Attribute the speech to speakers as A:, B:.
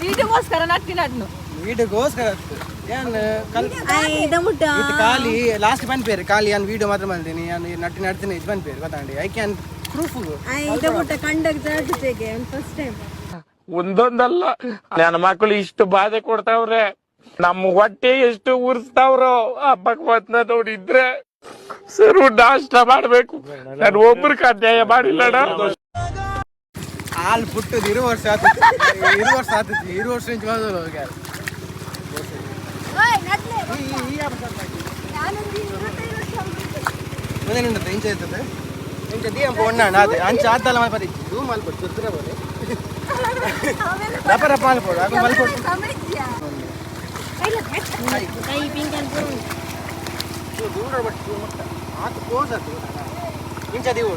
A: ವೀಡಿಯೋಗೋಸ್ಕರ ನಟ್ಟಿನಡ್ನು
B: ವೀಡಿಯೋಗೋಸ್ಕರ ಖಾಲಿ ಲಾಸ್ಟ್ ಪನ್ಪೇರು ಖಾಲಿ ನಾನು ವೀಡಿಯೋ ಮಾತ್ರ ಮಾಡ್ತೀನಿ ನಾನು ನಟ್ಟಿ ನಡ್ತೀನಿ ಇದು ಪನ್ಪೇರು ಗೊತ್ತಾಂಡಿ ಐ ಕ್ಯಾನ್ ಪ್ರೂಫ್
C: ಒಂದೊಂದಲ್ಲ ನನ್ನ ಮಕ್ಕಳು ಇಷ್ಟು ಬಾಧೆ ಕೊಡ್ತಾವ್ರೆ ನಮ್ಮ ಹೊಟ್ಟೆ ಎಷ್ಟು ಉರ್ಸ್ತಾವ್ರೋ ಆ ಭಗವಂತನ ನೋಡಿದ್ರೆ ಸರು ನಾಷ್ಟ ಮಾಡ್ಬೇಕು ನಾನು ಒಬ್ರಿಗೆ ಅನ್ಯಾಯ ಮಾಡಿಲ್ಲಣ್ಣ
B: ಹಾಲು ಪುಟ್ಟದು 2 ವರ್ಷ ಆತೈತಿ 2 ವರ್ಷ ಇಂಚ್ ಮೊದಲಿಂದ ಇಂಚ ಇರ್ತದೆ ಇಂಚ ದೀಪ ಒಣ್ಣಾಣ ಅದೇ ಅಂಚ ಆದ್ದಲ್ಲ ಮಲ್ಪದಿ ಝೂಮ್ ಮಲ್ಪಡು ಸುತ್ತರೆ ಬೋಲೆ ರಪ ರಪ ಮಲ್ಪಡು ಅದು ಮಲ್ಪಡು ದೂರ ಬಟ್ಟು ಮುಟ್ಟ ಆತು ಕ್ಲೋಸ್ ಆತು ಇಂಚ ದೀವು